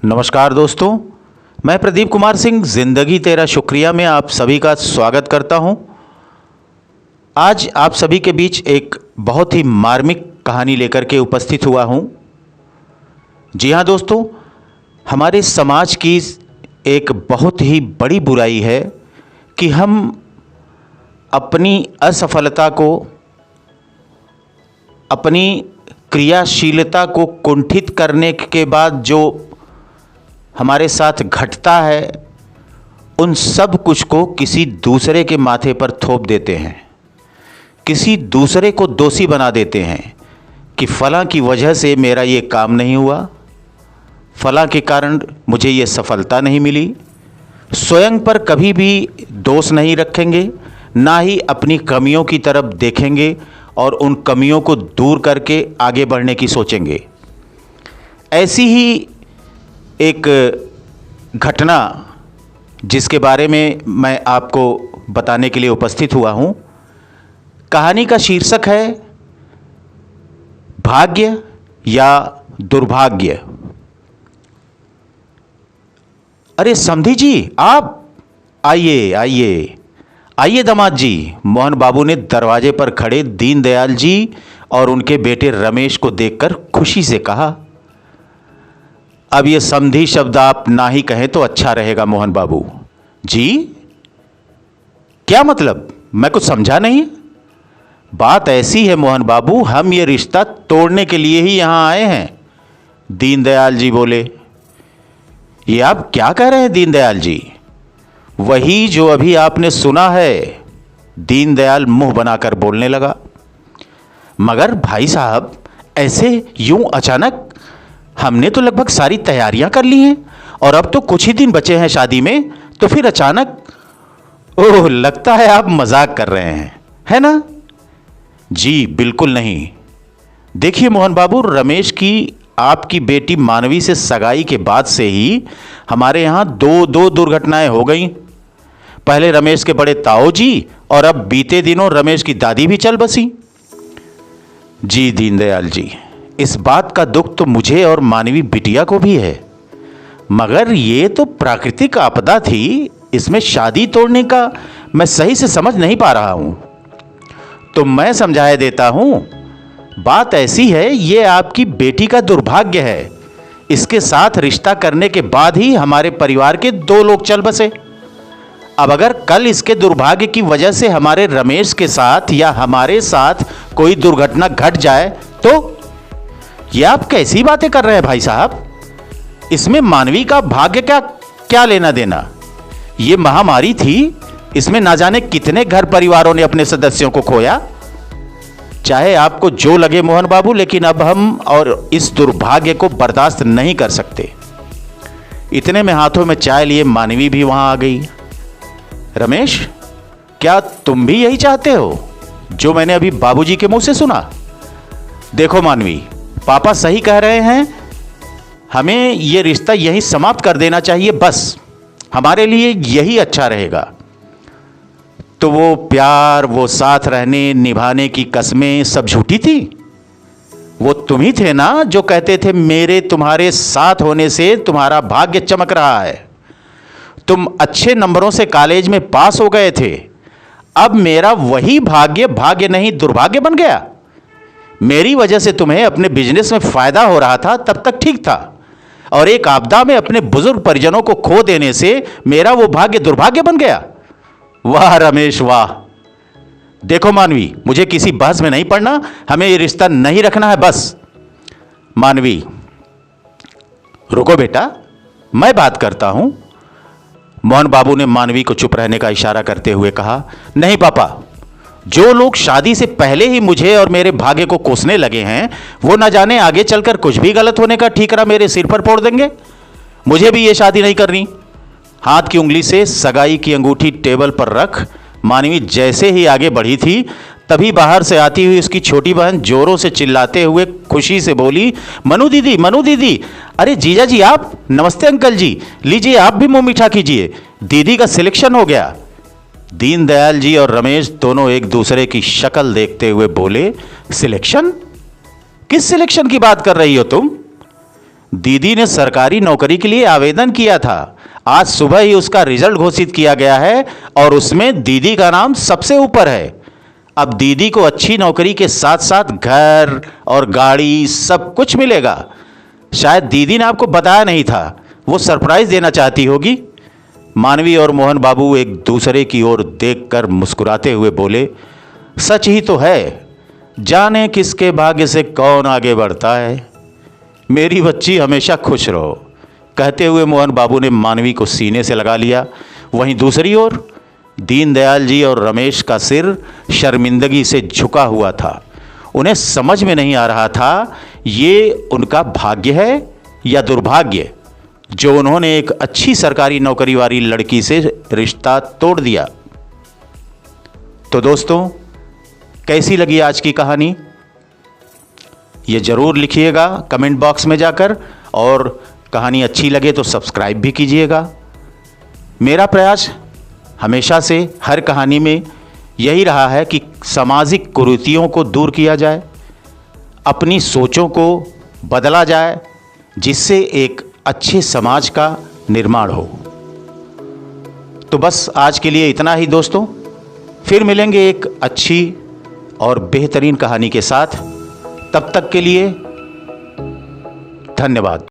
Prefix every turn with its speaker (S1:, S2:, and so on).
S1: नमस्कार दोस्तों, मैं प्रदीप कुमार सिंह ज़िंदगी तेरा शुक्रिया में आप सभी का स्वागत करता हूं। आज आप सभी के बीच एक बहुत ही मार्मिक कहानी लेकर के उपस्थित हुआ हूं। जी हाँ दोस्तों, हमारे समाज की एक बहुत ही बड़ी बुराई है कि हम अपनी असफलता को, अपनी क्रियाशीलता को कुंठित करने के बाद जो हमारे साथ घटता है, उन सब कुछ को किसी दूसरे के माथे पर थोप देते हैं, किसी दूसरे को दोषी बना देते हैं कि फलां की वजह से मेरा ये काम नहीं हुआ, फलां के कारण मुझे ये सफलता नहीं मिली। स्वयं पर कभी भी दोष नहीं रखेंगे, ना ही अपनी कमियों की तरफ देखेंगे और उन कमियों को दूर करके आगे बढ़ने की सोचेंगे। ऐसी ही एक घटना जिसके बारे में मैं आपको बताने के लिए उपस्थित हुआ हूँ। कहानी का शीर्षक है भाग्य या दुर्भाग्य। अरे समधी जी, आप आइए आइए आइए दामाद जी। मोहन बाबू ने दरवाजे पर खड़े दीनदयाल जी और उनके बेटे रमेश को देखकर खुशी से कहा। अब ये समधी शब्द आप ना ही कहें तो अच्छा रहेगा मोहन बाबू जी। क्या मतलब? मैं कुछ समझा नहीं। बात ऐसी है मोहन बाबू, हम ये रिश्ता तोड़ने के लिए ही यहां आए हैं। दीनदयाल जी बोले। ये आप क्या कह रहे हैं दीनदयाल जी? वही जो अभी आपने सुना है। दीनदयाल मुंह बनाकर बोलने लगा। मगर भाई साहब, ऐसे यूं अचानक? हमने तो लगभग सारी तैयारियां कर ली हैं और अब तो कुछ ही दिन बचे हैं शादी में, तो फिर अचानक? ओह, लगता है आप मजाक कर रहे हैं, है ना? जी बिल्कुल नहीं। देखिए मोहन बाबू, रमेश की आपकी बेटी मानवी से सगाई के बाद से ही हमारे यहां दो दुर्घटनाएं हो गई। पहले रमेश के बड़े ताऊ जी और अब बीते दिनों रमेश की दादी भी चल बसी। जी दीनदयाल जी, इस बात का दुख तो मुझे और मानवी बिटिया को भी है, मगर ये तो प्राकृतिक आपदा थी, इसमें शादी तोड़ने का मैं सही से समझ नहीं पा रहा हूं। तो मैं समझाए देता हूं। बात ऐसी है, ये आपकी बेटी का दुर्भाग्य है। इसके साथ रिश्ता करने के बाद ही हमारे परिवार के 2 लोग चल बसे। अब अगर कल इसके दुर्भाग्य की वजह से हमारे रमेश के साथ या हमारे साथ कोई दुर्घटना घट जाए तो? ये आप कैसी बातें कर रहे हैं भाई साहब? इसमें मानवी का भाग्य क्या लेना देना? ये महामारी थी, इसमें ना जाने कितने घर परिवारों ने अपने सदस्यों को खोया। चाहे आपको जो लगे मोहन बाबू, लेकिन अब हम और इस दुर्भाग्य को बर्दाश्त नहीं कर सकते। इतने में हाथों में चाय लिए मानवी भी वहां आ गई। रमेश, क्या तुम भी यही चाहते हो जो मैंने अभी बाबूजी के मुंह से सुना? देखो मानवी, पापा सही कह रहे हैं, हमें यह रिश्ता यहीं समाप्त कर देना चाहिए, बस हमारे लिए यही अच्छा रहेगा। तो वो प्यार, वो साथ रहने निभाने की कस्में सब झूठी थी। वो तुम ही थे ना जो कहते थे मेरे तुम्हारे साथ होने से तुम्हारा भाग्य चमक रहा है। तुम अच्छे नंबरों से कॉलेज में पास हो गए थे। अब मेरा वही भाग्य भाग्य नहीं दुर्भाग्य बन गया। मेरी वजह से तुम्हें अपने बिजनेस में फायदा हो रहा था, तब तक ठीक था, और एक आपदा में अपने बुजुर्ग परिजनों को खो देने से मेरा वो भाग्य दुर्भाग्य बन गया। वाह रमेश वाह। देखो मानवी, मुझे किसी बहस में नहीं पड़ना, हमें ये रिश्ता नहीं रखना है, बस। मानवी, रुको बेटा, मैं बात करता हूं। मोहन बाबू ने मानवी को चुप रहने का इशारा करते हुए कहा। नहीं पापा, जो लोग शादी से पहले ही मुझे और मेरे भाग्य को कोसने लगे हैं, वो न जाने आगे चलकर कुछ भी गलत होने का ठीकरा मेरे सिर पर फोड़ देंगे। मुझे भी ये शादी नहीं करनी। हाथ की उंगली से सगाई की अंगूठी टेबल पर रख मानवी जैसे ही आगे बढ़ी थी, तभी बाहर से आती हुई उसकी छोटी बहन जोरों से चिल्लाते हुए खुशी से बोली, मनु दीदी, मनु दीदी। अरे जीजा जी आप? नमस्ते अंकल जी, लीजिए आप भी मुंह मीठा कीजिए, दीदी का सिलेक्शन हो गया। दीनदयाल जी और रमेश दोनों एक दूसरे की शक्ल देखते हुए बोले, सिलेक्शन? किस सिलेक्शन की बात कर रही हो तुम? दीदी ने सरकारी नौकरी के लिए आवेदन किया था। आज सुबह ही उसका रिजल्ट घोषित किया गया है और उसमें दीदी का नाम सबसे ऊपर है। अब दीदी को अच्छी नौकरी के साथ साथ घर और गाड़ी सब कुछ मिलेगा। शायद दीदी ने आपको बताया नहीं था, वो सरप्राइज देना चाहती होगी। मानवी और मोहन बाबू एक दूसरे की ओर देखकर मुस्कुराते हुए बोले, सच ही तो है, जाने किसके भाग्य से कौन आगे बढ़ता है। मेरी बच्ची हमेशा खुश रहो। कहते हुए मोहन बाबू ने मानवी को सीने से लगा लिया। वहीं दूसरी ओर दीनदयाल जी और रमेश का सिर शर्मिंदगी से झुका हुआ था। उन्हें समझ में नहीं आ रहा था ये उनका भाग्य है या दुर्भाग्य, जो उन्होंने एक अच्छी सरकारी नौकरी वाली लड़की से रिश्ता तोड़ दिया। तो दोस्तों, कैसी लगी आज की कहानी, ये ज़रूर लिखिएगा कमेंट बॉक्स में जाकर, और कहानी अच्छी लगे तो सब्सक्राइब भी कीजिएगा। मेरा प्रयास हमेशा से हर कहानी में यही रहा है कि सामाजिक कुरीतियों को दूर किया जाए, अपनी सोचों को बदला जाए, जिससे एक अच्छे समाज का निर्माण हो। तो बस आज के लिए इतना ही दोस्तों, फिर मिलेंगे एक अच्छी और बेहतरीन कहानी के साथ। तब तक के लिए धन्यवाद।